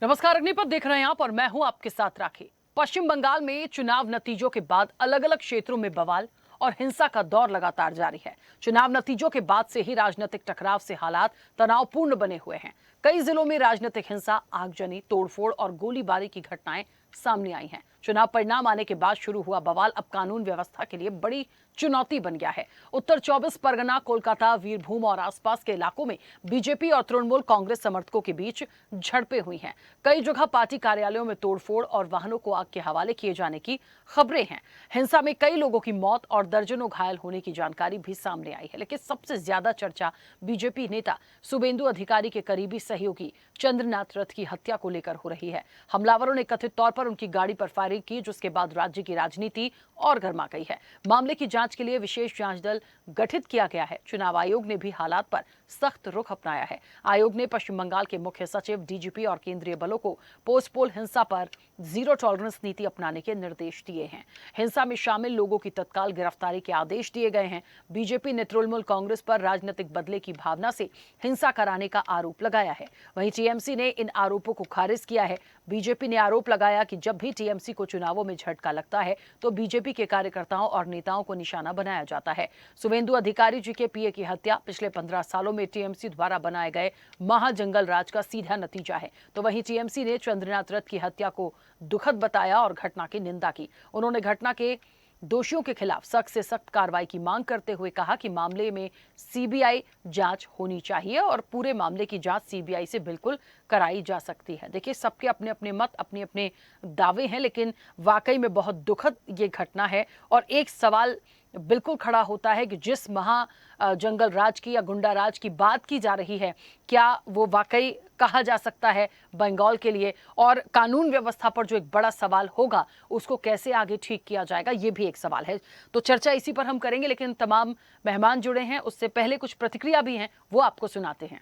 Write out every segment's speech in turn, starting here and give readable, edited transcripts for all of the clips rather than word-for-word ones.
नमस्कार, अग्निपथ देख रहे हैं आप और मैं हूं आपके साथ राखी। पश्चिम बंगाल में चुनाव नतीजों के बाद अलग अलग क्षेत्रों में बवाल और हिंसा का दौर लगातार जारी है। चुनाव नतीजों के बाद से ही राजनीतिक टकराव से हालात तनावपूर्ण बने हुए हैं। कई जिलों में राजनीतिक हिंसा, आगजनी, तोड़फोड़ और गोलीबारी की घटनाएं सामने आई हैं। चुनाव परिणाम आने के बाद शुरू हुआ बवाल अब कानून व्यवस्था के लिए बड़ी चुनौती बन गया है। उत्तर 24 परगना, कोलकाता, वीरभूम और आसपास के इलाकों में बीजेपी और तृणमूल कांग्रेस समर्थकों के बीच झड़पें हुई हैं। कई जगह पार्टी कार्यालयों में तोड़फोड़ और वाहनों को आग के हवाले किए जाने की खबरें हैं। हिंसा में कई लोगों की मौत और दर्जनों घायल होने की जानकारी भी सामने आई है। लेकिन सबसे ज्यादा चर्चा बीजेपी नेता शुभेंदु अधिकारी के करीबी सहयोगी चंद्रनाथ रथ की हत्या को लेकर हो रही है। हमलावरों ने कथित तौर पर उनकी गाड़ी पर फायरिंग की, जिसके बाद राज्य की राजनीति और गर्मा गई है। मामले की जांच के लिए विशेष जांच दल गठित किया गया है। चुनाव आयोग ने भी हालात पर सख्त रुख अपनाया है। आयोग ने पश्चिम बंगाल के मुख्य सचिव, डीजीपी और केंद्रीय बलों को पोस्ट पोल हिंसा पर जीरो टॉलरेंस नीति अपनाने के निर्देश दिए हैं। हिंसा में शामिल लोगों की तत्काल गिरफ्तारी के आदेश दिए गए हैं। बीजेपी ने तृणमूल कांग्रेस पर राजनीतिक बदले की भावना से हिंसा कराने का आरोप लगाया है। वहीं टीएमसी ने इन आरोपों को खारिज किया है। बीजेपी ने आरोप लगाया कि जब भी टीएमसी को चुनावों में झटका लगता है तो बीजेपी के कार्यकर्ताओं और नेताओं को निशाना बनाया जाता है। शुभेंदु अधिकारी जी के पीए की हत्या पिछले 15 सालों में टीएमसी द्वारा बनाए गए महाजंगल राज का सीधा नतीजा है। तो वहीं टीएमसी ने चंद्रनाथ रथ की हत्या को दुखद बताया और घटना की निंदा की। उन्होंने घटना के दोषियों के खिलाफ सख्त से सख्त कार्रवाई की मांग करते हुए कहा कि मामले में सीबीआई जांच होनी चाहिए और पूरे मामले की जांच सीबीआई से बिल्कुल कराई जा सकती है। देखिए, सबके अपने अपने मत, अपने अपने दावे हैं, लेकिन वाकई में बहुत दुखद ये घटना है। और एक सवाल बिल्कुल खड़ा होता है कि जिस जंगल राज की या गुंडा राज की बात की जा रही है, क्या वो वाकई कहा जा सकता है बंगाल के लिए? और कानून व्यवस्था पर जो एक बड़ा सवाल होगा, उसको कैसे आगे ठीक किया जाएगा, ये भी एक सवाल है। तो चर्चा इसी पर हम करेंगे, लेकिन तमाम मेहमान जुड़े हैं। उससे पहले कुछ प्रतिक्रिया भी हैं, वो आपको सुनाते हैं।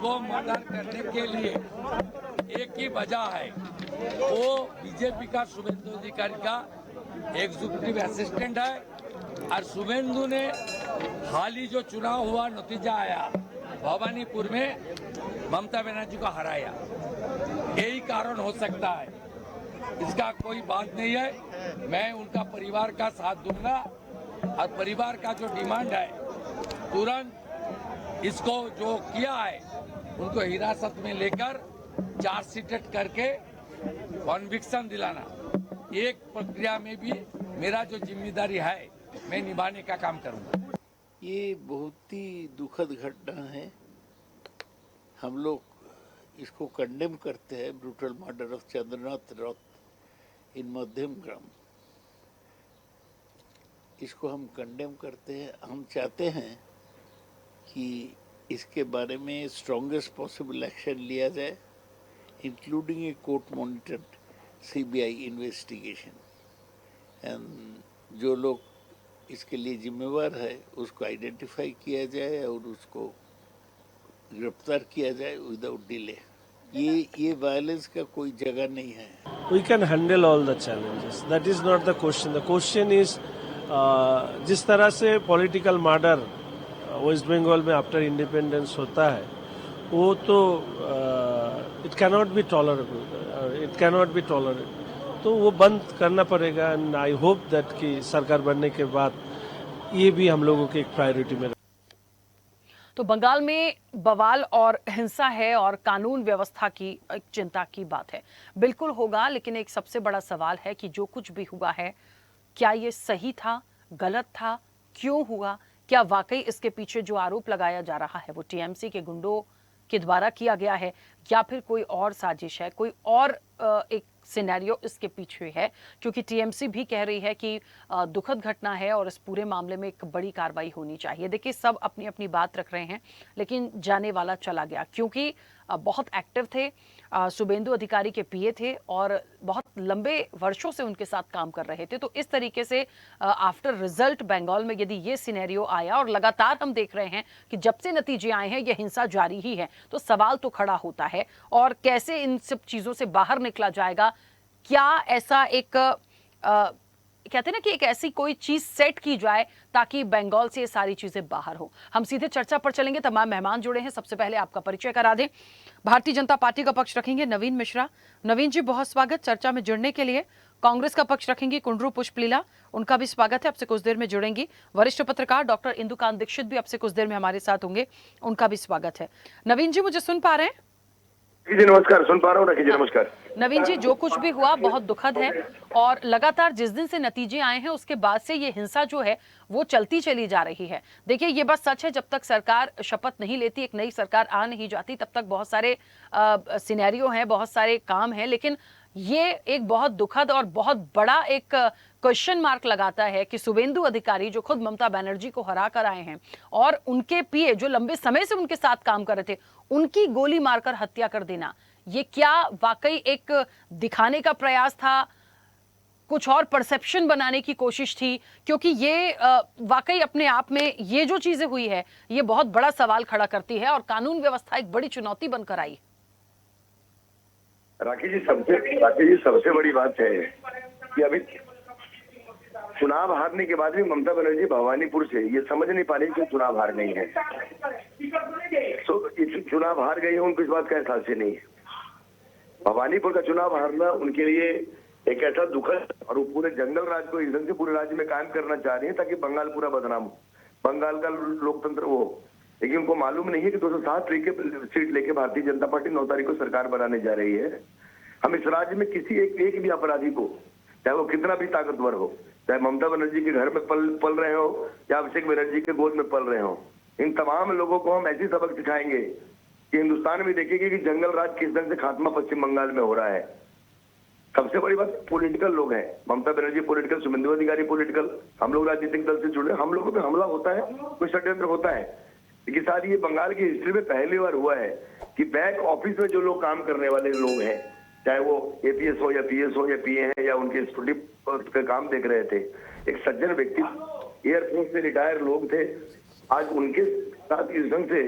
वो मर्डर करने के लिए एक ही वजह है, वो बीजेपी का शुभेंदु अधिकारी का एग्जीक्यूटिव असिस्टेंट है। और शुभेंदु ने हाल ही जो चुनाव हुआ, नतीजा आया, भवानीपुर में ममता बनर्जी को हराया, यही कारण हो सकता है। इसका कोई बात नहीं है। मैं उनका परिवार का साथ दूंगा और परिवार का जो डिमांड है, तुरंत इसको जो किया है उनको हिरासत में लेकर चार्जशीट करके कन्विक्शन दिलाना, एक प्रक्रिया में भी मेरा जो जिम्मेदारी है मैं निभाने का काम करूंगा। ये बहुत ही दुखद घटना है। हम लोग इसको कंडेम करते हैं, ब्रूटल मर्डर ऑफ चंद्रनाथ रथ इन मध्यम ग्राम। इसको हम कंडेम करते हैं। हम चाहते हैं कि इसके बारे में स्ट्रॉन्गेस्ट पॉसिबल एक्शन लिया जाए, including a court monitored CBI investigation. And जो लोग इसके लिए जिम्मेवार है उसको आइडेंटिफाई किया जाए और उसको गिरफ्तार किया जाए विदाउट डिले। ये वायलेंस का कोई जगह नहीं है। We can handle all the challenges. That is not the question. The question is जिस तरह से पॉलिटिकल मर्डर वेस्ट बंगाल में आफ्टर इंडिपेंडेंस होता है, वो तो इट कैनॉट बी टॉलरेबल, तो वो बंद करना पड़ेगा। एंड आई होप दैट कि सरकार बनने के बाद ये भी हम लोगों की एक प्रायोरिटी में। तो बंगाल में बवाल और हिंसा है और कानून व्यवस्था की एक चिंता की बात है। बिल्कुल होगा, लेकिन एक सबसे बड़ा सवाल है कि जो कुछ भी हुआ है, क्या ये सही था, गलत था, क्यों हुआ? क्या वाकई इसके पीछे जो आरोप लगाया जा रहा है वो टीएमसी के गुंडों के द्वारा किया गया है, या फिर कोई और साजिश है, कोई और एक सिनेरियो इसके पीछे है? क्योंकि टीएमसी भी कह रही है कि दुखद घटना है और इस पूरे मामले में एक बड़ी कार्रवाई होनी चाहिए। देखिए, सब अपनी अपनी बात रख रहे हैं, लेकिन जाने वाला चला गया, क्योंकि बहुत एक्टिव थे, शुभेंदु अधिकारी के पीए थे और बहुत लंबे वर्षों से उनके साथ काम कर रहे थे। तो इस तरीके से आफ्टर रिजल्ट बंगाल में यदि ये सिनेरियो आया और लगातार हम देख रहे हैं कि जब से नतीजे आए हैं ये हिंसा जारी ही है, तो सवाल तो खड़ा होता है। और कैसे इन सब चीजों से बाहर निकला जाएगा? क्या ऐसा एक कहते हैं ना कि एक ऐसी कोई चीज सेट की जाए ताकि बंगाल से ये सारी चीजें बाहर हो। हम सीधे चर्चा पर चलेंगे। तमाम मेहमान जुड़े हैं, सबसे पहले आपका परिचय करा दें। भारतीय जनता पार्टी का पक्ष रखेंगे नवीन मिश्रा। नवीन जी, बहुत स्वागत चर्चा में जुड़ने के लिए। कांग्रेस का पक्ष रखेंगी कुंडरू पुष्पलीला, उनका भी स्वागत है, आपसे कुछ देर में जुड़ेंगी। वरिष्ठ पत्रकार डॉक्टर इंदुकांत दीक्षित भी आपसे कुछ देर में हमारे साथ होंगे, उनका भी स्वागत है। नवीन जी, मुझे सुन पा रहे हैं? जी नमस्कार, सुन पा रहा हूँ। जी नमस्कार। नवीन जी, जो कुछ भी हुआ बहुत दुखद है और लगातार जिस दिन से नतीजे आए हैं उसके बाद से ये हिंसा जो है वो चलती चली जा रही है। देखिए, ये बात सच है, जब तक सरकार शपथ नहीं लेती, एक नई सरकार आ नहीं जाती, तब तक बहुत सारे सिनेरियो हैं, बहुत सारे काम हैं, लेकिन ये एक बहुत दुखद और बहुत बड़ा एक क्वेश्चन मार्क लगाता है कि शुभेंदु अधिकारी जो खुद ममता बनर्जी को हरा कर आए हैं और उनके पीए जो लंबे समय से उनके साथ काम कर रहे थे, उनकी गोली मारकर हत्या कर देना, ये क्या वाकई एक दिखाने का प्रयास था, कुछ और परसेप्शन बनाने की कोशिश थी? क्योंकि ये वाकई अपने आप में ये जो चीजें हुई है ये बहुत बड़ा सवाल खड़ा करती है और कानून व्यवस्था एक बड़ी चुनौती बनकर आई। राकेश जी, सबसे बड़ी बात है कि अभी चुनाव हारने के बाद भी ममता बनर्जी भवानीपुर से ये समझ नहीं पा रही कि चुनाव हार गई है। चुनाव हार गई है, उनको इस बात का एहसास ही नहीं है। भवानीपुर का चुनाव हारना उनके लिए एक ऐसा दुखद, और वो पूरे जंगल राज को इस ढंग से पूरे राज्य में कायम करना चाह रही है ताकि बंगाल पूरा बदनाम हो, बंगाल का लोकतंत्र वो हो। लेकिन उनको मालूम नहीं है कि 207 सीट लेके भारतीय जनता पार्टी 9 तारीख को सरकार बनाने जा रही है। हम इस राज्य में किसी एक भी अपराधी को, चाहे वो कितना भी ताकतवर हो, चाहे ममता बनर्जी के घर में पल रहे हो या अभिषेक बनर्जी के गोद में पल रहे हो, इन तमाम लोगों को हम ऐसी सबक सिखाएंगे कि हिंदुस्तान भी देखेंगे कि जंगल राज किस ढंग से खात्मा पश्चिम बंगाल में हो रहा है। सबसे बड़ी बात, पॉलिटिकल लोग हैं, ममता बनर्जी पॉलिटिकल, शुभेंदु अधिकारी पॉलिटिकल, हम लोग राजनीतिक दल से जुड़े, हम लोगों पे हमला होता है, कोई षड्यंत्र होता है। लेकिन साथ ये बंगाल की हिस्ट्री में पहली बार हुआ है कि बैक ऑफिस में जो लोग काम करने वाले लोग हैं, चाहे वो एपीएस हो या पीएस हो या पीए हैं या उनके स्टूडेंट का काम देख रहे थे, एक सज्जन व्यक्ति, एयरफोर्स से रिटायर लोग थे, आज उनके साथ इस ढंग से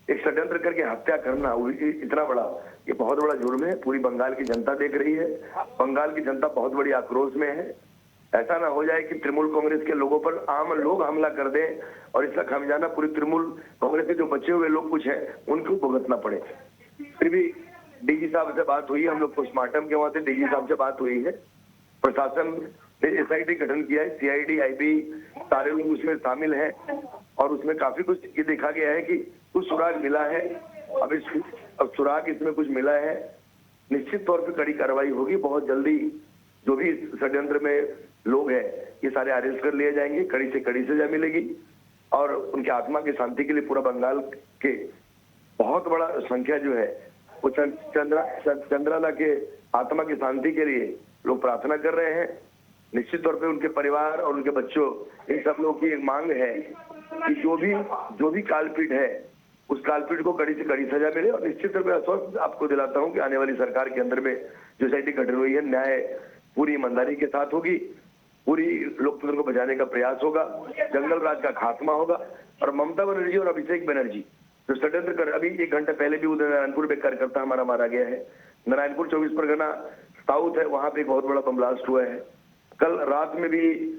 एक षड्यंत्र करके हत्या करना, इतना बड़ा, ये बहुत बड़ा जुर्म है। पूरी बंगाल की जनता देख रही है, बंगाल की जनता बहुत बड़ी आक्रोश में है। ऐसा ना हो जाए कि तृणमूल कांग्रेस के लोगों पर आम लोग हमला कर दें और इसका खामियाजा पूरी तृणमूल कांग्रेस के जो बचे हुए लोग कुछ हैं उनको भुगतना पड़े। फिर भी डीजी साहब से बात हुई, हम लोग पोस्टमार्टम के वहां से डीजी साहब से बात हुई है, प्रशासन ने एसआईटी गठन किया है, सीआईडी आईबी सारे लोग उसमें शामिल हैं और उसमें काफी कुछ ये देखा गया है कि कुछ सुराग मिला है। अब सुराग इसमें कुछ मिला है, निश्चित तौर पर कड़ी कार्रवाई होगी। बहुत जल्दी जो भी षड्यंत्र में लोग हैं ये सारे अरेस्ट कर लिए जाएंगे, कड़ी से कड़ी सजा मिलेगी और उनके आत्मा की शांति के लिए पूरा बंगाल के बहुत बड़ा संख्या जो है वो चंद्राला के आत्मा की शांति के लिए लोग प्रार्थना कर रहे हैं। निश्चित तौर पे उनके परिवार और उनके बच्चों, इन सब लोगों की एक मांग है कि जो भी कालपीट है उस कालपीट को कड़ी से कड़ी सजा मिले। और निश्चित तौर पर आश्वस्त आपको दिलाता हूं कि आने वाली सरकार के अंदर में जो सोसाइटी गठन हुई है, न्याय पूरी ईमानदारी के साथ होगी, पूरी लोकतंत्र को बचाने का प्रयास होगा, जंगल राज का खात्मा होगा। और ममता बनर्जी और अभिषेक बनर्जी जो षड्यंत्र कर, अभी 1 घंटे पहले भी उधर नारायणपुर में कार्यकर्ता हमारा मारा गया है, नारायणपुर 24 परगना साउथ है, वहां पे एक बहुत बड़ा बम ब्लास्ट हुआ है। कल रात में भी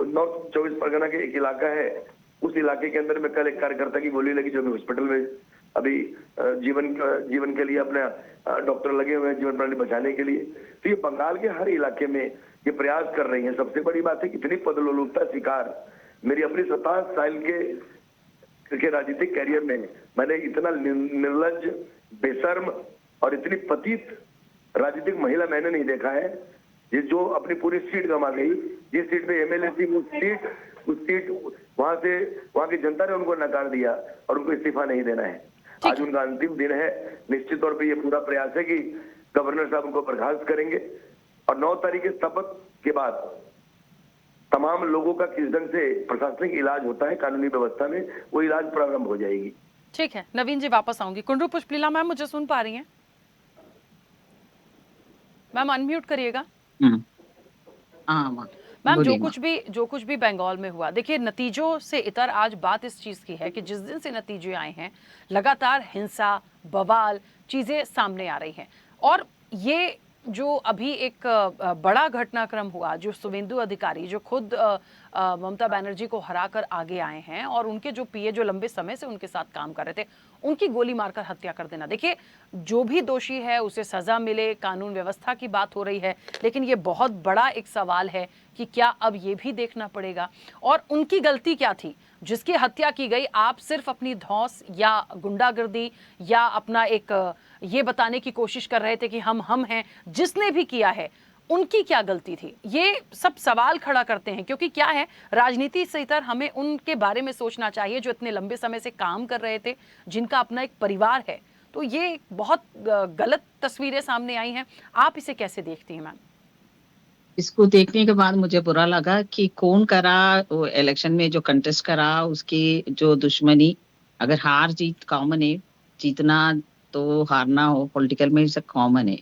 नॉर्थ 24 परगना के एक इलाका है, उस इलाके के अंदर में कल एक कार्यकर्ता की गोली लगी जो भी हॉस्पिटल में अभी जीवन के लिए अपने डॉक्टर लगे हुए हैं जीवन प्रणाली बचाने के लिए। तो ये बंगाल के हर इलाके में ये प्रयास कर रही है। सबसे बड़ी बात है कितनी पदलोलुपता शिकार, मेरी अपनी 27 साल के राजनीतिक कैरियर में मैंने इतना निर्लज, बेशर्म और इतनी पतित राजनीतिक महिला मैंने नहीं देखा है। ये जो अपनी पूरी सीट गंवा गई, जिस सीट पे एमएलए थी उस सीट वहां की जनता ने उनको नकार दिया और उनको इस्तीफा नहीं देना है। आज उनका अंतिम दिन है। निश्चित तौर पे ये पूरा प्रयास है कि गवर्नर साहब उनको बर्खास्त करेंगे और 9 तारीख के शपथ के बाद तमाम लोगों का किस ढंग से प्रशासनिक इलाज होता है कानूनी व्यवस्था में, वो इलाज प्रारंभ हो जाएगी। ठीक है, नवीन जी वापस आऊंगी। कुंडरू पुष्पलीला मैम, मुझे सुन पा रही हैं? मैम अनम्यूट करिएगा। मैम, जो कुछ भी बंगाल में हुआ, देखिए नतीजों से इतर आज बात इस चीज की है कि जिस दिन से नतीजे आए हैं लगातार हिंसा, बवाल, चीजें सामने आ रही हैं और ये जो अभी एक बड़ा घटनाक्रम हुआ, जो शुवेंदु अधिकारी जो खुद ममता बनर्जी को हराकर आगे आए हैं और उनके जो पीए जो लंबे समय से उनके साथ काम कर रहे थे, उनकी गोली मारकर हत्या कर देना। देखिए, जो भी दोषी है उसे सजा मिले, कानून व्यवस्था की बात हो रही है, लेकिन ये बहुत बड़ा एक सवाल है कि क्या अब ये भी देखना पड़ेगा और उनकी गलती क्या थी जिसकी हत्या की गई। आप सिर्फ अपनी धौंस या गुंडागर्दी या अपना एक ये बताने की कोशिश कर रहे थे कि हम हैं। जिसने भी किया है उनकी क्या गलती थी, ये सब सवाल खड़ा करते हैं। क्योंकि क्या है, राजनीति से इतर हमें उनके बारे में सोचना चाहिए जो इतने लंबे समय से काम कर रहे थे, जिनका अपना एक परिवार है। तो ये बहुत गलत तस्वीरें सामने आई हैं। आप इसे कैसे देखती हैं मैम? इसको देखने के बाद मुझे बुरा लगा कि कौन करा वो इलेक्शन में जो कंटेस्ट करा उसकी जो दुश्मनी। अगर हार जीत कॉमन है, जीतना तो हारना हो पॉलिटिकल में सब कॉमन है।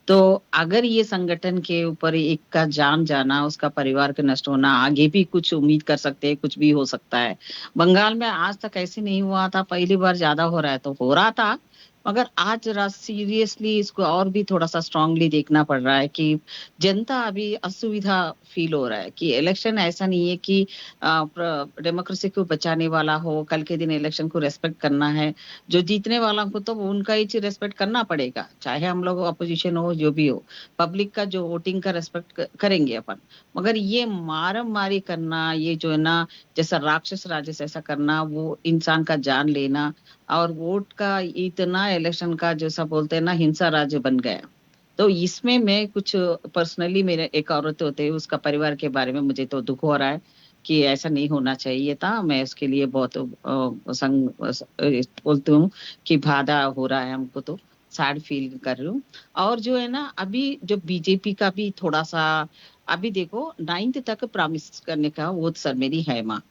तो अगर ये संगठन के ऊपर एक का जान जाना, उसका परिवार का नष्ट होना, आगे भी कुछ उम्मीद कर सकते हैं, कुछ भी हो सकता है। बंगाल में आज तक ऐसे नहीं हुआ था, पहली बार ज्यादा हो रहा है तो हो रहा था, मगर आज जरा सीरियसली इसको और भी थोड़ा सा स्ट्रांगली देखना पड़ रहा है कि जनता अभी असुविधा फील हो रहा है कि इलेक्शन ऐसा नहीं है कि डेमोक्रेसी को बचाने वाला हो। कल के दिन इलेक्शन को रेस्पेक्ट करना है, जो जीतने वाला को तो उनका ही रेस्पेक्ट करना पड़ेगा, चाहे हम लोग अपोजिशन हो जो भी हो। पब्लिक का जो वोटिंग का रेस्पेक्ट करेंगे अपन, मगर ये मारम मारी करना, ये जो है ना जैसा राक्षस राजस ऐसा करना, वो इंसान का जान लेना और वोट का इतना इलेक्शन का जैसा बोलते हैं ना हिंसा राज्य बन गया। तो इसमें मैं कुछ पर्सनली मेरे एक औरत होते हैं उसका परिवार के बारे में मुझे तो दुख हो रहा है कि ऐसा नहीं होना चाहिए था। मैं उसके लिए बहुत संग बोलती हूँ कि बाधा हो रहा है, हमको तो सैड फील कर रही हूँ। और जो है ना अभी जो बीजेपी का भी थोड़ा सा, अभी देखो 9th तक प्रॉमिस करने का वो सर मेरी है माँ।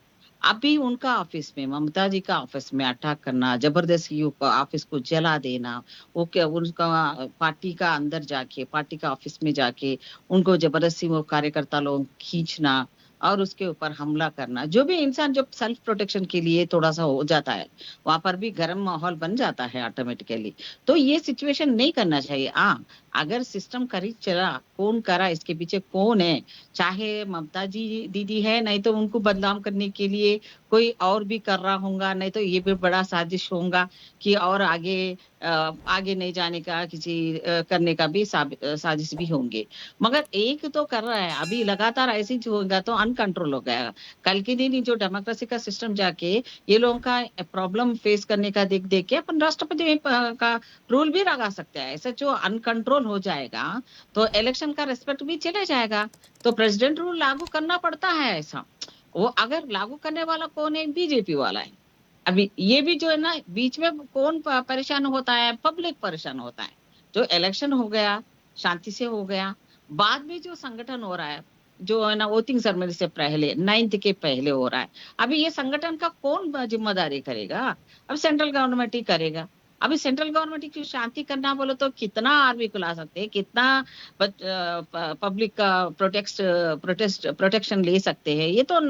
अभी उनका ऑफिस में, ममता जी का ऑफिस में अटैक करना, जबरदस्ती ऑफिस को जला देना, वो क्या उनका पार्टी का अंदर जाके, पार्टी का ऑफिस में जाके उनको जबरदस्ती वो कार्यकर्ता लोग खींचना और उसके ऊपर हमला करना। जो भी इंसान जो सेल्फ प्रोटेक्शन के लिए थोड़ा सा हो जाता है, वहां पर भी गर्म माहौल बन जाता है ऑटोमेटिकली। तो ये सिचुएशन नहीं करना चाहिए। हाँ, अगर सिस्टम करी चला, कौन करा, इसके पीछे कौन है, चाहे ममता जी दीदी है, नहीं तो उनको बदनाम करने के लिए कोई और भी कर रहा होगा, नहीं तो ये भी बड़ा साजिश होगा कि और आगे नहीं जाने का किसी करने का भी साजिश भी होंगे। मगर एक तो कर रहा है, अभी लगातार ऐसे ही होगा तो अनकंट्रोल हो गया। कल के दिन जो डेमोक्रेसी का सिस्टम जाके ये लोगों का प्रॉब्लम फेस करने का देख देख के अपन राष्ट्रपति का रूल भी लगा सकते हैं। ऐसा जो अनकंट्रोल हो जाएगा तो इलेक्शन का रेस्पेक्ट भी चले जाएगा। तो प्रेसिडेंट रूल लागू करना पड़ता है ऐसा। वो अगर लागू करने वाला कौन है, बीजेपी वाला है। अभी ये भी जो है ना बीच में कौन परेशान होता है, पब्लिक परेशान होता है। जो इलेक्शन हो गया शांति से हो गया, बाद में जो संगठन हो रहा है जो है ना वोटिंग सेरेमनी से पहले 9th के पहले हो रहा है, अभी ये संगठन का कौन जिम्मेदारी करेगा? अब सेंट्रल गवर्नमेंट ही करेगा। अभी सेंट्रल गवर्नमेंट की शांति करना बोलो तो कितना आर्मी को ला सकते हैं, कितना पब्लिक का प्रोटेक्शन ले सकते हैं। ये तो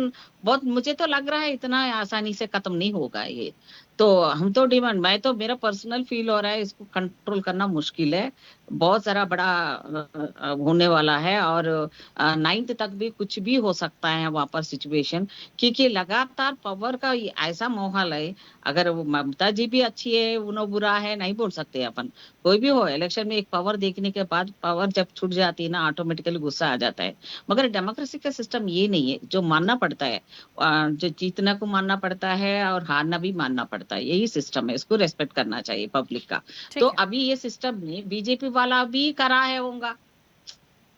बहुत, मुझे तो लग रहा है इतना आसानी से खत्म नहीं होगा ये। तो हम तो डिमांड, मैं तो मेरा पर्सनल फील हो रहा है इसको कंट्रोल करना मुश्किल है, बहुत सारा बड़ा होने वाला है। और 9th तक भी कुछ भी हो सकता है वहां पर सिचुएशन, क्योंकि लगातार पावर का ऐसा माहौल है। अगर वो ममता जी भी अच्छी है उन्होंने बुरा है नहीं बोल सकते अपन, कोई भी हो इलेक्शन में एक पावर देखने के बाद पावर जब छूट जाती है ना ऑटोमेटिकली गुस्सा आ जाता है। मगर डेमोक्रेसी का सिस्टम ये नहीं है, जो मानना पड़ता है, जो जीतना को मानना पड़ता है और हारना भी मानना पड़ता है, यही सिस्टम है, इसको रेस्पेक्ट करना चाहिए पब्लिक का। तो अभी ये सिस्टम में बीजेपी वाला भी करा है होगा,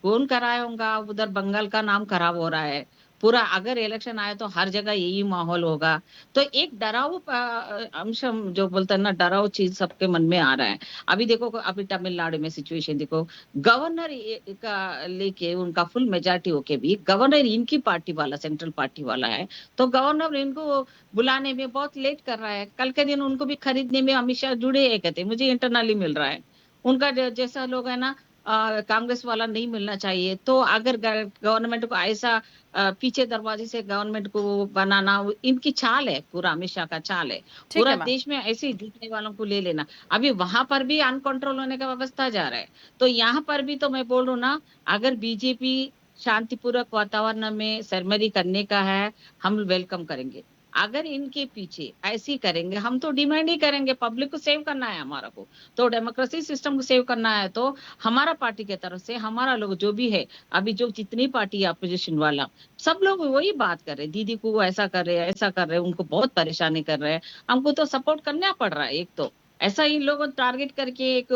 कौन कराया होगा, उधर बंगाल का नाम खराब हो रहा है पूरा। अगर इलेक्शन आए तो हर जगह यही माहौल होगा। तो एक डराव अंश जो बोलते हैं ना, डराव चीज सबके मन में आ रहा है। अभी देखो अभी तमिलनाडु में सिचुएशन देखो, गवर्नर का लेके उनका फुल मेजॉरिटी होके भी गवर्नर इनकी पार्टी वाला, सेंट्रल पार्टी वाला है, तो गवर्नर इनको बुलाने में बहुत लेट कर रहा है। कल के दिन उनको भी खरीदने में अमित शाह जुड़े है, कहते मुझे इंटरनली मिल रहा है। उनका जैसा लोग है ना कांग्रेस वाला नहीं मिलना चाहिए। तो अगर गवर्नमेंट को ऐसा पीछे दरवाजे से गवर्नमेंट को बनाना, इनकी चाल है, पूरा अमित शाह का चाल है। ठीक पूरा है मैम। देश में ऐसे ही जीतने वालों को ले लेना। अभी वहां पर भी अनकंट्रोल होने का व्यवस्था जा रहा है। तो यहाँ पर भी तो मैं बोल रहा हूँ ना, अगर बीजेपी शांतिपूर्वक वातावरण में सेरेमनी करने का है, हम वेलकम करेंगे। अगर इनके पीछे ऐसे ही करेंगे, हम तो डिमांड ही करेंगे, पब्लिक को सेव करना है हमारा को, तो डेमोक्रेसी सिस्टम को सेव करना है। तो हमारा पार्टी की तरफ से हमारा लोग जो भी है, अभी जो जितनी पार्टी है अपोजिशन वाला, सब लोग वही बात कर रहे हैं, दीदी को ऐसा कर रहे हैं, ऐसा कर रहे हैं, उनको बहुत परेशानी कर रहे हैं। हमको तो सपोर्ट करना पड़ रहा है। एक तो ऐसा इन लोगों टारगेट करके एक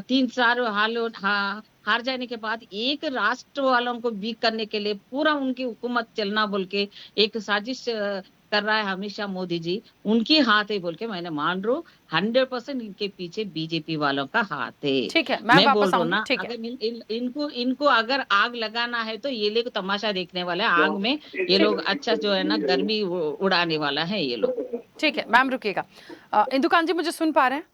3 4 हार जाने के बाद एक राष्ट्र वालों को वीक करने के लिए पूरा उनकी हुकूमत चलना बोल के एक साजिश कर रहा है हमेशा मोदी जी। उनकी हाथ है बोल के मैंने मान रू, 100% इनके पीछे बीजेपी वालों का हाथ है। ठीक है, मैं मैं बोल वापस रहा हूँ आऊंगी। ना, ठीक है। अगर इनको अगर आग लगाना है तो ये लोग तमाशा देखने वाले हैं। आग में ये लोग अच्छा जो है ना गर्मी उड़ाने वाला है ये लोग। ठीक है मैम, रुकिएगा। इंदुकांत जी मुझे सुन पा रहे हैं?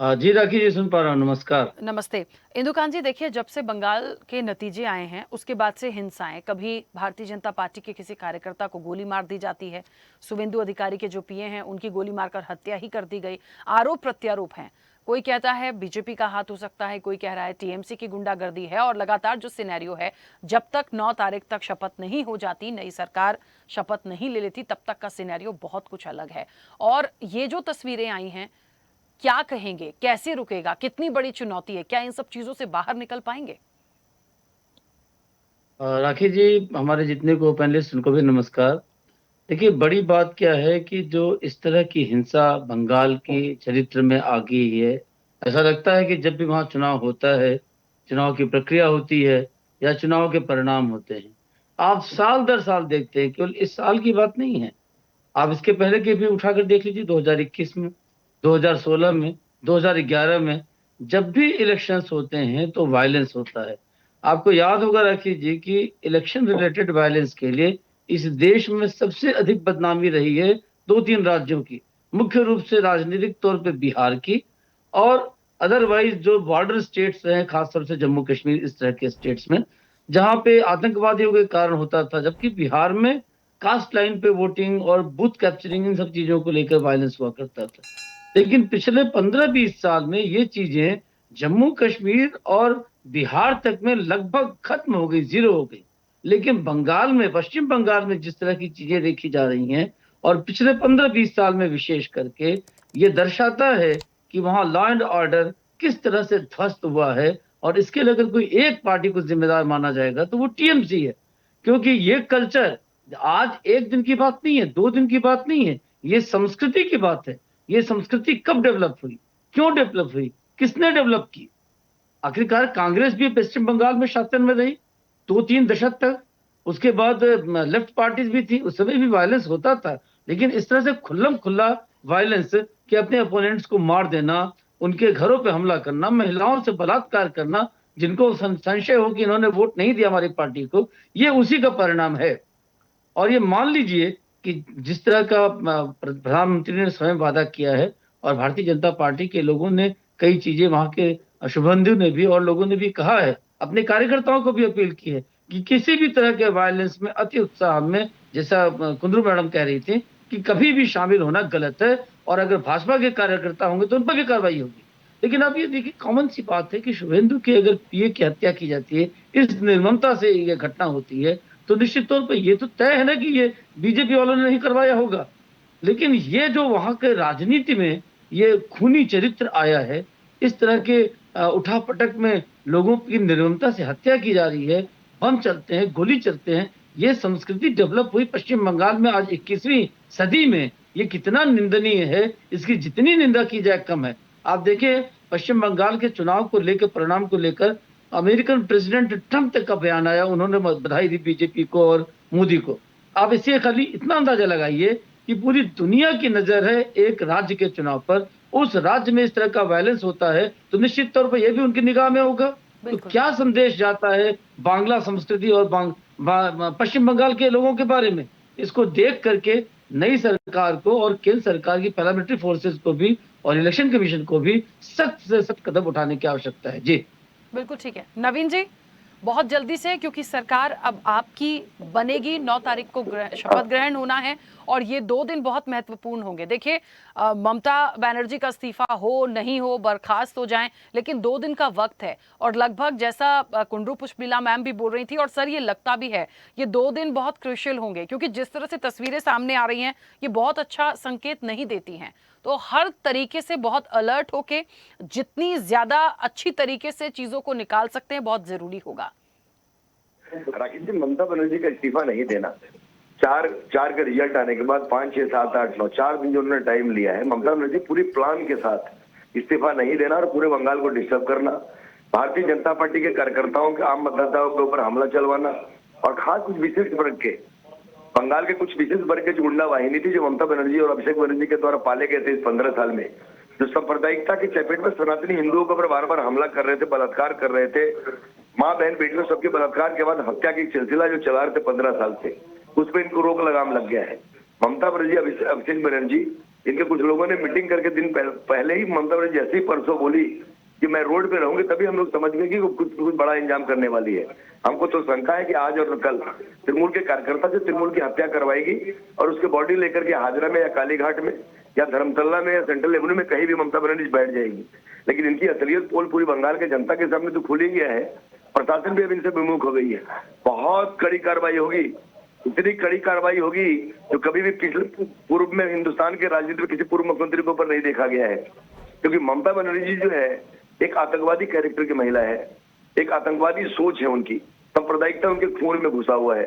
जी राखी जी, सुन पा रहा हूँ। नमस्कार। नमस्ते इंदुकांत जी। देखिए, जब से बंगाल के नतीजे आए हैं उसके बाद से हिंसाएं, कभी भारतीय जनता पार्टी के किसी कार्यकर्ता को गोली मार दी जाती है, शुभेंदु अधिकारी के जो पीए हैं उनकी गोली मारकर हत्या ही कर दी गई, आरोप प्रत्यारोप हैं। कोई कहता है बीजेपी का हाथ हो सकता है, कोई कह रहा है टीएमसी की गुंडागर्दी है। और लगातार जो सिनेरियो है, जब तक 9 तारीख तक शपथ नहीं हो जाती, नई सरकार शपथ नहीं ले लेती, तब तक का सिनेरियो बहुत कुछ अलग है। और ये जो तस्वीरें आई हैं, क्या कहेंगे, कैसे रुकेगा, कितनी बड़ी चुनौती है, क्या इन सब चीजों से बाहर निकल पाएंगे? राखी जी, हमारे जितने को पैनलिस्ट उनको भी नमस्कार। देखिए, बड़ी बात क्या है कि जो इस तरह की हिंसा बंगाल के चरित्र में आ गई है, ऐसा लगता है कि जब भी वहां चुनाव होता है, चुनाव की प्रक्रिया होती है या चुनाव के परिणाम होते हैं, आप साल दर साल देखते हैं, केवल इस साल की बात नहीं है, आप इसके पहले के भी उठाकर देख लीजिए। 2021 में, 2016 में, 2011 में, जब भी इलेक्शंस होते हैं तो वायलेंस होता है। आपको याद होगा राखी जी कि इलेक्शन रिलेटेड वायलेंस के लिए इस देश में सबसे अधिक बदनामी रही है 2-3 राज्यों की, मुख्य रूप से राजनीतिक तौर पे बिहार की, और अदरवाइज जो बॉर्डर स्टेट्स हैं, खासतौर से जम्मू कश्मीर, इस तरह के स्टेट्स में जहां पे आतंकवादियों के कारण होता था। जबकि बिहार में कास्ट लाइन पे वोटिंग और बूथ कैप्चरिंग, इन सब चीजों को लेकर वायलेंस हुआ करता था। लेकिन पिछले 15-20 साल में ये चीजें जम्मू कश्मीर और बिहार तक में लगभग खत्म हो गई, जीरो हो गई। लेकिन बंगाल में, पश्चिम बंगाल में जिस तरह की चीजें देखी जा रही हैं, और पिछले 15-20 साल में विशेष करके, ये दर्शाता है कि वहां लॉ एंड ऑर्डर किस तरह से ध्वस्त हुआ है। और इसके लिए अगर कोई एक पार्टी को जिम्मेदार माना जाएगा तो वो टीएमसी है। क्योंकि ये कल्चर आज एक दिन की बात नहीं है, 2 दिन की बात नहीं है, ये संस्कृति की बात है। ये संस्कृति कब डेवलप हुई, क्यों डेवलप हुई, किसने डेवलप की? आखिरकार कांग्रेस भी पश्चिम बंगाल में शासन में रही 2-3 दशक तक। उसके बाद लेफ्ट पार्टीज भी थी, उस समय भी वायलेंस होता था। लेकिन इस तरह से खुल्लम खुल्ला वायलेंस कि अपने अपोनेंट्स को मार देना, उनके घरों पे हमला करना, महिलाओं से बलात्कार करना, जिनको संशय हो कि इन्होंने वोट नहीं दिया हमारी पार्टी को, ये उसी का परिणाम है। और ये मान लीजिए कि जिस तरह का प्रधानमंत्री ने स्वयं वादा किया है, और भारतीय जनता पार्टी के लोगों ने कई चीजें, वहां के शुभेंदु ने भी और लोगों ने भी कहा है, अपने कार्यकर्ताओं को भी अपील की है कि किसी भी तरह के वायलेंस में, अति उत्साह में, जैसा कुंदरू मैडम कह रही थी, कि कभी भी शामिल होना गलत है। और अगर भाजपा के कार्यकर्ता होंगे तो उन पर भी कार्रवाई होगी। लेकिन अब ये देखिए, कॉमन सी बात है कि शुभेंदु की अगर पीए की हत्या की जाती है, इस निर्ममता से ये घटना होती है, तो निश्चित तौर पर ये तो तय है ना कि ये बीजेपी वालों ने नहीं करवाया होगा। लेकिन ये जो वहां के राजनीति में ये खूनी चरित्र आया है, इस तरह के उठापटक में लोगों की निर्ममता से हत्या की जा रही है, बम चलते हैं, गोली चलते हैं, ये संस्कृति डेवलप हुई पश्चिम बंगाल में आज 21वीं सदी में। ये कितना निंदनीय है, इसकी जितनी निंदा की जाए कम है। आप देखिए, पश्चिम बंगाल के चुनाव को लेकर, परिणाम को लेकर अमेरिकन प्रेसिडेंट ट्रंप तक का बयान आया, उन्होंने बधाई दी बीजेपी को और मोदी को। आप इससे खाली इतना अंदाजा लगाइए कि पूरी दुनिया की नजर है एक राज्य के चुनाव पर, उस राज्य में इस तरह का वायलेंस होता है तो निश्चित तौर पर यह भी उनकी निगाह में होगा। तो क्या संदेश जाता है बांग्ला संस्कृति और पश्चिम बंगाल के लोगों के बारे में, इसको देख करके नई सरकार को और केंद्र सरकार की पैरामिलिट्री फोर्सेस को भी और इलेक्शन कमीशन को भी सख्त से सख्त कदम उठाने की आवश्यकता है। जी। बिल्कुल ठीक है नवीन जी, बहुत जल्दी से, क्योंकि सरकार अब आपकी बनेगी, 9 तारीख को शपथ ग्रहण होना है और ये 2 दिन बहुत महत्वपूर्ण होंगे। देखिए ममता बनर्जी का इस्तीफा हो नहीं हो, बर्खास्त हो जाएं, लेकिन 2 दिन का वक्त है और लगभग जैसा कुंडू पुष्पलीला मैम भी बोल रही थी, और सर ये लगता भी है ये 2 दिन बहुत क्रूशियल होंगे, क्योंकि जिस तरह से तस्वीरें सामने आ रही हैं ये बहुत अच्छा संकेत नहीं देती हैं। तो हर तरीके से बहुत अलर्ट होके जितनी ज्यादा अच्छी तरीके से चीजों को निकाल सकते हैं बहुत जरूरी होगा। राकेश जी, ममता बनर्जी का इस्तीफा नहीं देना, चार का रिजल्ट आने के बाद 5, 6, 7, 8, 9 4 दिन जो उन्होंने टाइम लिया है, ममता बनर्जी पूरी प्लान के साथ इस्तीफा नहीं देना और पूरे बंगाल को डिस्टर्ब करना, भारतीय जनता पार्टी के कार्यकर्ताओं के, आम मतदाताओं के ऊपर हमला चलवाना, और खास कुछ विशेष वर्ग के, बंगाल के कुछ विशेष वर्ग के जो गुंडा वाहिनी थी जो ममता बनर्जी और अभिषेक बनर्जी के द्वारा पाले गए थे इस 15 साल में, जो सांप्रदायिकता की चपेट में सनातनी हिंदुओं के ऊपर बार बार हमला कर रहे थे, बलात्कार कर रहे थे, माँ बहन बेटियों सबके बलात्कार के बाद हत्या की सिलसिला जो चला रहे थे 15 साल से, उस पर इनको रोक लगाम लग गया है। ममता बनर्जी, अभिषेक बनर्जी, इनके कुछ लोगों ने मीटिंग करके दिन पहले ही ममता बनर्जी जैसे ही परसों बोली कि मैं रोड पे रहूंगी, तभी हम लोग समझ गए कि वो कुछ बड़ा इंजाम करने वाली है। हमको तो शंका है कि आज और कल तृणमूल के कार्यकर्ता से तृणमूल की हत्या करवाएगी और उसके बॉडी लेकर के हाजरा में या कालीघाट में या धर्मतल्ला में या सेंट्रल एवेन्यू में कहीं भी ममता बनर्जी बैठ जाएगी। लेकिन इनकी असलियत पोल पूरी बंगाल के जनता के सामने तो खुल ही गया है, प्रशासन भी अब इनसे विमुख हो गई है। बहुत कड़ी कार्रवाई होगी, इतनी कड़ी कार्रवाई होगी जो कभी भी पिछले पूर्व में हिंदुस्तान के राजनीति में किसी पूर्व मुख्यमंत्री के ऊपर नहीं देखा गया है। क्योंकि ममता बनर्जी जो है एक आतंकवादी कैरेक्टर की महिला है, एक आतंकवादी सोच है उनकी, सांप्रदायिकता उनके खून में घुसा हुआ है।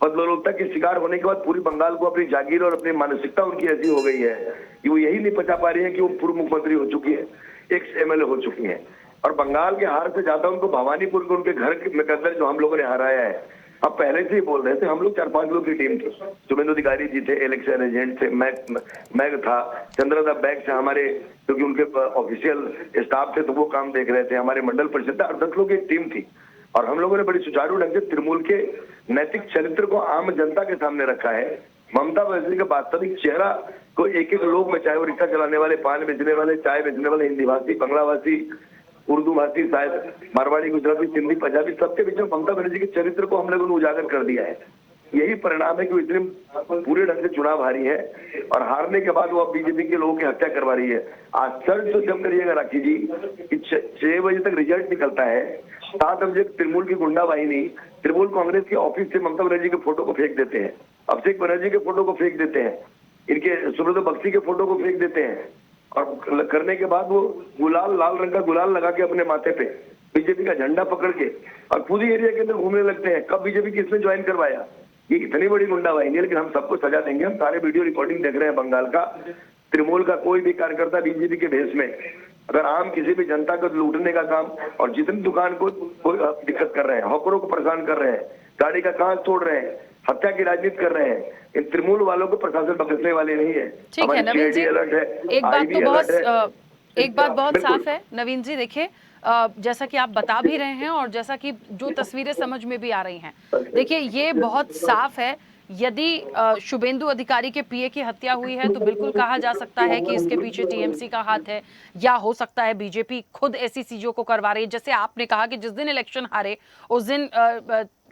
बदलोलता की शिकार होने के बाद पूरी बंगाल को अपनी जागीर और अपनी मानसिकता उनकी ऐसी हो गई है कि वो यही नहीं पचा पा रही है कि वो पूर्व मुख्यमंत्री हो चुकी है, एक्स MLA हो चुकी है। और बंगाल के हार से ज्यादा उनको भवानीपुर के उनके घर के अंदर जो हम लोगों ने हराया है, अब पहले से ही बोल रहे थे, हम लोग 4-5 लोग की टीम थी, शुभेंदु अधिकारी जी थे, इलेक्शन एजेंट थे, मैं था, चंद्रदा बैग से हमारे क्योंकि उनके ऑफिशियल स्टाफ थे तो वो काम देख रहे थे, हमारे मंडल परिषद 8-10 लोग की एक टीम थी और हम लोगों ने बड़ी सुचारू ढंग से तृणमूल के नैतिक चरित्र को आम जनता के सामने रखा है। ममता बनर्जी का वास्तविक चेहरा को एक लोग में, चाहे वो रिक्शा चलाने वाले, पान बेचने वाले, चाय बेचने वाले, हिंदी भाषी, बंगला भाषी, उर्दू भाषी, शायद मारवाड़ी, गुजराती, सिंधी, पंजाबी, सबके बीच में ममता बनर्जी के चरित्र को हम लोगों ने उजागर कर दिया है। यही परिणाम है कि वो इतने पूरे ढंग से चुनाव हारी है और हारने के बाद वो अब बीजेपी के लोगों की हत्या करवा रही है। आश्चर्य तो जब करिएगा राखी जी कि 6 बजे तक रिजल्ट निकलता है, 7 बजे तृणमूल की गुंडा वाहिनी तृणमूल कांग्रेस के ऑफिस से ममता बनर्जी के फोटो को फेंक देते हैं, अभिषेक बनर्जी के फोटो को फेंक देते हैं, इनके सुब्रत बख्शी के फोटो को फेंक देते हैं और करने के बाद वो लाल रंग का गुलाल लगा के अपने माथे पे बीजेपी का झंडा पकड़ के और खुद ही एरिया के अंदर घूमने लगते हैं। कब बीजेपी किसने ज्वाइन करवाया? ये इतनी बड़ी गुंडा वाहिनी है, लेकिन हम सबको सजा देंगे। हम सारे वीडियो रिकॉर्डिंग देख रहे हैं बंगाल का, तृणमूल का कोई भी कार्यकर्ता बीजेपी के भेष में अगर आम किसी भी जनता को लूटने का काम और जितनी दुकान को दिक्कत कर रहे हैं, हॉकरों को परेशान कर रहे हैं, गाड़ी का कांच तोड़ रहे हैं, हत्या की राजनीति कर रहे हैं, इन तृणमूल वालों को प्रशासन बख्शने वाले नहीं है। ठीक है नवीन जी, अलर्ट है, एक बात बहुत साफ है नवीन जी, देखिए जैसा कि आप बता भी रहे हैं और जैसा कि जो तस्वीरें समझ में भी आ रही हैं, देखिए ये बहुत साफ है। यदि शुभेंदु अधिकारी के पीए की हत्या हुई है तो बिल्कुल कहा जा सकता है कि इसके पीछे टीएमसी का हाथ है, या हो सकता है बीजेपी खुद ऐसी चीजों को करवा रही है। जैसे आपने कहा कि जिस दिन इलेक्शन हारे उस दिन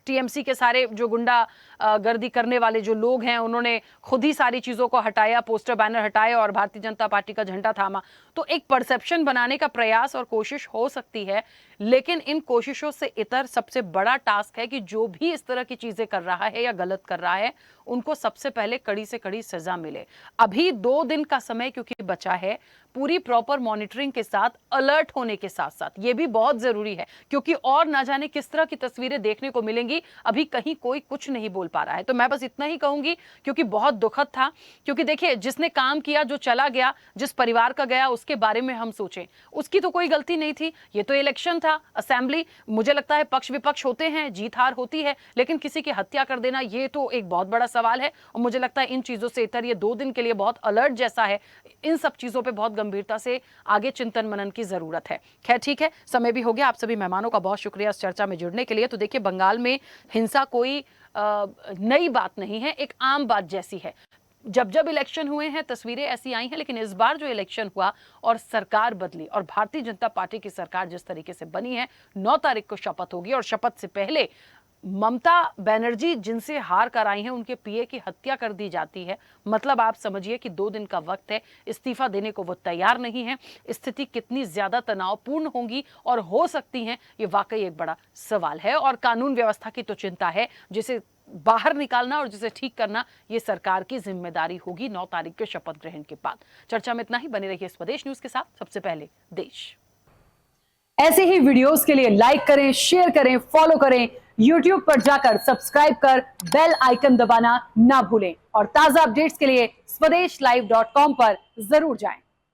टीएमसी के सारे जो गुंडा गर्दी करने वाले जो लोग हैं उन्होंने खुद ही सारी चीजों को हटाया, पोस्टर बैनर हटाए और भारतीय जनता पार्टी का झंडा थामा। तो एक परसेप्शन बनाने का प्रयास और कोशिश हो सकती है, लेकिन इन कोशिशों से इतर सबसे बड़ा टास्क है कि जो भी इस तरह की चीजें कर रहा है या गलत कर रहा है उनको सबसे पहले कड़ी से कड़ी सजा मिले। अभी 2 दिन का समय क्योंकि बचा है, पूरी प्रॉपर मॉनिटरिंग के साथ, अलर्ट होने के साथ साथ ये भी बहुत जरूरी है, क्योंकि और ना जाने किस तरह की तस्वीरें देखने को मिलेंगी। अभी कहीं कोई कुछ नहीं बोल पा रहा है। तो मैं बस इतना ही कहूंगी, क्योंकि बहुत दुखद था, क्योंकि देखिए जिसने काम किया, जो चला गया, जिस परिवार का गया, उसके बारे में हम सोचें, उसकी तो कोई गलती नहीं थी। ये तो इलेक्शन था, असेंबली, मुझे लगता है पक्ष विपक्ष होते हैं, जीत हार होती है, लेकिन किसी की हत्या कर देना ये तो एक बहुत बड़ा सवाल है। और मुझे लगता है इन चीजों से इतर ये 2 दिन के लिए बहुत अलर्ट जैसा है। इन सब चीजों पे बहुत गंभीरता से आगे चिंतन मनन की जरूरत है। खैर ठीक है, समय भी हो गया। आप सभी मेहमानों का बहुत शुक्रिया इस चर्चा में जुड़ने के लिए। तो देखिए बंगाल में हिंसा कोई नई बात नहीं है, एक आम बात जैसी है। जब जब इलेक्शन हुए हैं तस्वीरें ऐसी आई हैं, लेकिन इस बार जो इलेक्शन हुआ और सरकार बदली और भारतीय जनता पार्टी की सरकार जिस तरीके से बनी है, 9 तारीख को शपथ होगी और शपथ से पहले ममता बनर्जी जिनसे हार कर आई हैं उनके पीए की हत्या कर दी जाती है। मतलब आप समझिए कि 2 दिन का वक्त है, इस्तीफा देने को वो तैयार नहीं है। स्थिति कितनी ज्यादा तनावपूर्ण होंगी और हो सकती हैं, ये वाकई एक बड़ा सवाल है। और कानून व्यवस्था की तो चिंता है, जिसे बाहर निकालना और जिसे ठीक करना ये सरकार की जिम्मेदारी होगी 9 तारीख के शपथ ग्रहण के बाद। चर्चा में इतना ही। बने रहिए स्वदेश न्यूज के साथ। सबसे पहले देश। ऐसे ही वीडियोस के लिए लाइक करें, शेयर करें, फॉलो करें। YouTube पर जाकर सब्सक्राइब कर बेल आइकन दबाना ना भूलें और ताजा अपडेट्स के लिए swedeshlive.com पर जरूर जाएं।